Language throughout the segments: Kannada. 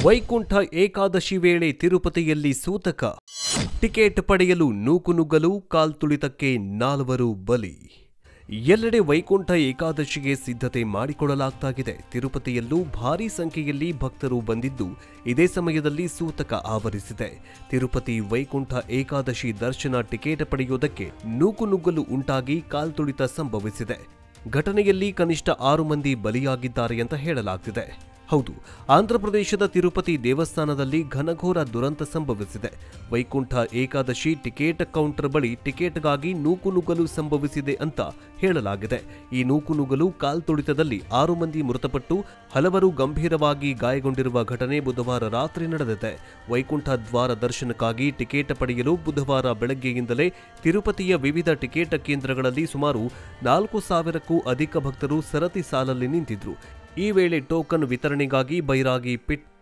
ವೈಕುಂಠ ಏಕಾದಶಿ ವೇಳೆ ತಿರುಪತಿಯಲ್ಲಿ ಸೂತಕ. ಟಿಕೆಟ್ ಪಡೆಯಲು ನೂಕುನುಗ್ಗಲು ಕಾಲ್ತುಳಿತಕ್ಕೆ 4 ಬಲಿ. ಎಲ್ಲೆಡೆ ವೈಕುಂಠ ಏಕಾದಶಿಗೆ ಸಿದ್ಧತೆ ಮಾಡಿಕೊಳ್ಳಲಾಗುತ್ತಿದೆ. ತಿರುಪತಿಯಲ್ಲೂ ಭಾರೀ ಸಂಖ್ಯೆಯಲ್ಲಿ ಭಕ್ತರು ಬಂದಿದ್ದು, ಇದೇ ಸಮಯದಲ್ಲಿ ಸೂತಕ ಆವರಿಸಿದೆ. ತಿರುಪತಿ ವೈಕುಂಠ ಏಕಾದಶಿ ದರ್ಶನ ಟಿಕೆಟ್ ಪಡೆಯುವುದಕ್ಕೆ ನೂಕುನುಗ್ಗಲು ಉಂಟಾಗಿ ಕಾಲ್ತುಳಿತ ಸಂಭವಿಸಿದೆ. ಘಟನೆಯಲ್ಲಿ ಕನಿಷ್ಠ 6 ಮಂದಿ ಬಲಿಯಾಗಿದ್ದಾರೆ ಅಂತ ಹೇಳಲಾಗುತ್ತಿದೆ. ಹೌದು, ಆಂಧ್ರಪ್ರದೇಶದ ತಿರುಪತಿ ದೇವಸ್ಥಾನದಲ್ಲಿ ಘನಘೋರ ದುರಂತ ಸಂಭವಿಸಿದೆ. ವೈಕುಂಠ ಏಕಾದಶಿ ಟಿಕೆಟ್ ಕೌಂಟರ್ ಬಳಿ ಟಿಕೆಟ್ಗಾಗಿ ನೂಕುನುಗ್ಗಲು ಸಂಭವಿಸಿದೆ ಅಂತ ಹೇಳಲಾಗಿದೆ. ಈ ನೂಕುನುಗ್ಗಲು ಕಾಲ್ತುಳಿತದಲ್ಲಿ 6 ಮಂದಿ ಮೃತಪಟ್ಟು ಹಲವರು ಗಂಭೀರವಾಗಿ ಗಾಯಗೊಂಡಿರುವ ಘಟನೆ ಬುಧವಾರ ರಾತ್ರಿ ನಡೆದಿದೆ. ವೈಕುಂಠ ದ್ವಾರ ದರ್ಶನಕ್ಕಾಗಿ ಟಿಕೆಟ್ ಪಡೆಯಲು ಬುಧವಾರ ಬೆಳಗ್ಗೆಯಿಂದಲೇ ತಿರುಪತಿಯ ವಿವಿಧ ಟಿಕೆಟ್ ಕೇಂದ್ರಗಳಲ್ಲಿ ಸುಮಾರು 4,000ಕ್ಕೂ ಅಧಿಕ ಭಕ್ತರು ಸರತಿ ಸಾಲಲ್ಲಿ ನಿಂತಿದ್ರು. ಈ ವೇಳೆ ಟೋಕನ್ ವಿತರಣೆಗಾಗಿ ಬೈರಾಗಿ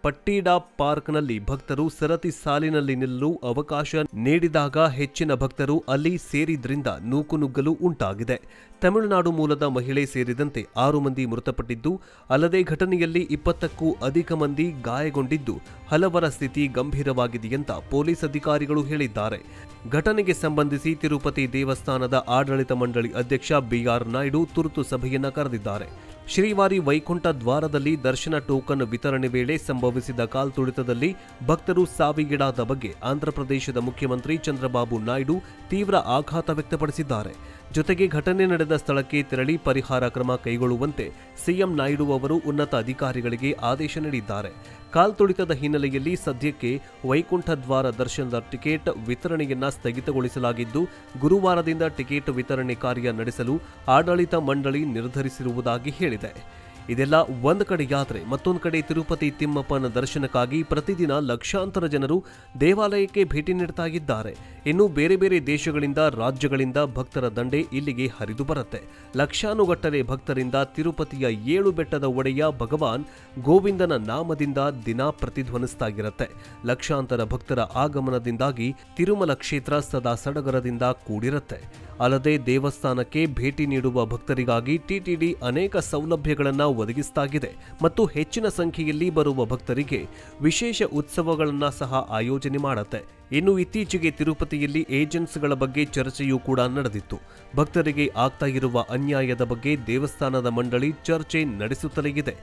ಪಟ್ಟೀಡಾ ಪಾರ್ಕ್ನಲ್ಲಿ ಭಕ್ತರು ಸರತಿ ಸಾಲಿನಲ್ಲಿ ನಿಲ್ಲಲು ಅವಕಾಶ ನೀಡಿದಾಗ ಹೆಚ್ಚಿನ ಭಕ್ತರು ಅಲ್ಲಿ ಸೇರಿದ್ರಿಂದ ನೂಕುನುಗ್ಗಲು ಉಂಟಾಗಿದೆ. ತಮಿಳುನಾಡು ಮೂಲದ ಮಹಿಳೆ ಸೇರಿದಂತೆ 6 ಮಂದಿ ಮೃತಪಟ್ಟಿದ್ದು, ಅಲ್ಲದೆ ಘಟನೆಯಲ್ಲಿ 20ಕ್ಕೂ ಅಧಿಕ ಮಂದಿ ಗಾಯಗೊಂಡಿದ್ದು, ಹಲವರ ಸ್ಥಿತಿ ಗಂಭೀರವಾಗಿದೆಯಂತ ಪೊಲೀಸ್ ಅಧಿಕಾರಿಗಳು ಹೇಳಿದ್ದಾರೆ. ಘಟನೆಗೆ ಸಂಬಂಧಿಸಿ ತಿರುಪತಿ ದೇವಸ್ಥಾನದ ಆಡಳಿತ ಮಂಡಳಿ ಅಧ್ಯಕ್ಷ ಬಿಆರ್ ನಾಯ್ಡು ತುರ್ತು ಸಭೆಯನ್ನ ಕರೆದಿದ್ದಾರೆ. ಶ್ರೀವಾರಿ ವೈಕುಂಠ ದ್ವಾರದಲ್ಲಿ ದರ್ಶನ ಟೋಕನ್ ವಿತರಣೆ ವೇಳೆ ಸಂಭವಿಸಿದ ಕಾಲ್ತುಳಿತದಲ್ಲಿ ಭಕ್ತರು ಸಾವಿಗೀಡಾದ ಬಗ್ಗೆ ಆಂಧ್ರಪ್ರದೇಶದ ಮುಖ್ಯಮಂತ್ರಿ ಚಂದ್ರಬಾಬು ನಾಯ್ಡು ತೀವ್ರ ಆಘಾತ ವ್ಯಕ್ತಪಡಿಸಿದ್ದಾರೆ. ಜೊತೆಗೆ ಘಟನೆ ನಡೆದ ಸ್ಥಳಕ್ಕೆ ತೆರಳಿ ಪರಿಹಾರ ಕ್ರಮ ಕೈಗೊಳ್ಳುವಂತೆ ಸಿಎಂ ನಾಯ್ಡು ಅವರು ಉನ್ನತ ಅಧಿಕಾರಿಗಳಿಗೆ ಆದೇಶ ನೀಡಿದ್ದಾರೆ. ಕಾಲ್ತುಳಿತದ ಹಿನ್ನೆಲೆಯಲ್ಲಿ ಸದ್ಯಕ್ಕೆ ವೈಕುಂಠ ದ್ವಾರ ದರ್ಶನದ ಟಿಕೆಟ್ ವಿತರಣೆಯನ್ನ ಸ್ಥಗಿತಗೊಳಿಸಲಾಗಿದ್ದು, ಗುರುವಾರದಿಂದ ಟಿಕೆಟ್ ವಿತರಣೆ ಕಾರ್ಯ ನಡೆಸಲು ಆಡಳಿತ ಮಂಡಳಿ ನಿರ್ಧರಿಸಿರುವುದಾಗಿ ಹೇಳಿದೆ. ಇದೆಲ್ಲ ಒಂದು ಕಡೆಯಾದರೆ, ಮತ್ತೊಂದು ಕಡೆ ತಿರುಪತಿ ತಿಮ್ಮಪ್ಪನ ದರ್ಶನಕ್ಕಾಗಿ ಪ್ರತಿದಿನ ಲಕ್ಷಾಂತರ ಜನರು ದೇವಾಲಯಕ್ಕೆ ಭೇಟಿ ನೀಡ್ತಾ ಇದ್ದಾರೆ. ಇನ್ನು ಬೇರೆ ಬೇರೆ ದೇಶಗಳಿಂದ, ರಾಜ್ಯಗಳಿಂದ ಭಕ್ತರ ದಂಡೆ ಇಲ್ಲಿಗೆ ಹರಿದು ಬರುತ್ತೆ. ಲಕ್ಷಾನುಗಟ್ಟಲೆ ಭಕ್ತರಿಂದ ತಿರುಪತಿಯ 7 ಬೆಟ್ಟದ ಒಡೆಯ ಭಗವಾನ್ ಗೋವಿಂದನ ನಾಮದಿಂದ ದಿನ ಪ್ರತಿಧ್ವನಿಸ್ತಾ ಇರುತ್ತೆ. ಲಕ್ಷಾಂತರ ಭಕ್ತರ ಆಗಮನದಿಂದಾಗಿ ತಿರುಮಲ ಕ್ಷೇತ್ರ ಸದಾ ಸಡಗರದಿಂದ ಕೂಡಿರುತ್ತೆ. ಅಲ್ಲದೆ ದೇವಸ್ಥಾನಕ್ಕೆ ಭೇಟಿ ನೀಡುವ ಭಕ್ತರಿಗಾಗಿ ಟಿಟಿಡಿ ಅನೇಕ ಸೌಲಭ್ಯಗಳನ್ನು ಒದಗಿಸಲಾಗಿದೆ ಮತ್ತು ಹೆಚ್ಚಿನ ಸಂಖ್ಯೆಯಲ್ಲಿ ಬರುವ ಭಕ್ತರಿಗೆ ವಿಶೇಷ ಉತ್ಸವಗಳನ್ನು ಸಹ ಆಯೋಜನೆ ಮಾಡುತ್ತೆ. ಇನ್ನು ಇತ್ತೀಚೆಗೆ ತಿರುಪತಿಯಲ್ಲಿ ಏಜೆನ್ಸ್ಗಳ ಬಗ್ಗೆ ಚರ್ಚೆಯೂ ಕೂಡ ನಡೆದಿತ್ತು. ಭಕ್ತರಿಗೆ ಆಗ್ತಾ ಇರುವ ಅನ್ಯಾಯದ ಬಗ್ಗೆ ದೇವಸ್ಥಾನದ ಮಂಡಳಿ ಚರ್ಚೆ ನಡೆಸುತ್ತಲೇ ಇದೆ.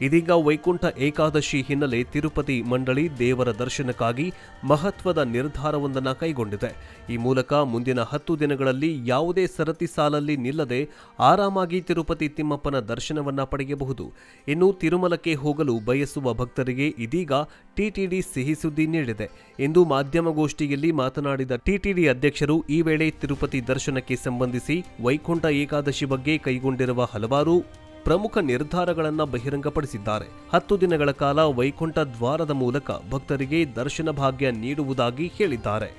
ಇದೀಗ ವೈಕುಂಠ ಏಕಾದಶಿ ಹಿನ್ನೆಲೆ ತಿರುಪತಿ ಮಂಡಳಿ ದೇವರ ದರ್ಶನಕ್ಕಾಗಿ ಮಹತ್ವದ ನಿರ್ಧಾರವೊಂದನ್ನು ಕೈಗೊಂಡಿದೆ. ಈ ಮೂಲಕ ಮುಂದಿನ 10 ದಿನಗಳಲ್ಲಿ ಯಾವುದೇ ಸರತಿ ಸಾಲಲ್ಲಿ ನಿಲ್ಲದೆ ಆರಾಮಾಗಿ ತಿರುಪತಿ ತಿಮ್ಮಪ್ಪನ ದರ್ಶನವನ್ನ ಪಡೆಯಬಹುದು. ಇನ್ನು ತಿರುಮಲಕ್ಕೆ ಹೋಗಲು ಬಯಸುವ ಭಕ್ತರಿಗೆ ಇದೀಗ ಟಿಟಿಡಿ ಸಿಹಿ ಸುದ್ದಿ ನೀಡಿದೆ ಎಂದು ಮಾಧ್ಯಮಗೋಷ್ಠಿಯಲ್ಲಿ ಮಾತನಾಡಿದ ಟಿಟಿಡಿ ಅಧ್ಯಕ್ಷರು, ಈ ವೇಳೆ ತಿರುಪತಿ ದರ್ಶನಕ್ಕೆ ಸಂಬಂಧಿಸಿ ವೈಕುಂಠ ಏಕಾದಶಿ ಬಗ್ಗೆ ಕೈಗೊಂಡಿರುವ ಹಲವಾರು ಪ್ರಮುಖ ನಿರ್ಧಾರಗಳನ್ನು ಬಹಿರಂಗಪಡಿಸಿದ್ದಾರೆ. 10 ದಿನಗಳ ಕಾಲ ವೈಕುಂಠ ದ್ವಾರದ ಮೂಲಕ ಭಕ್ತರಿಗೆ ದರ್ಶನ ಭಾಗ್ಯ ನೀಡುವುದಾಗಿ ಹೇಳಿದ್ದಾರೆ.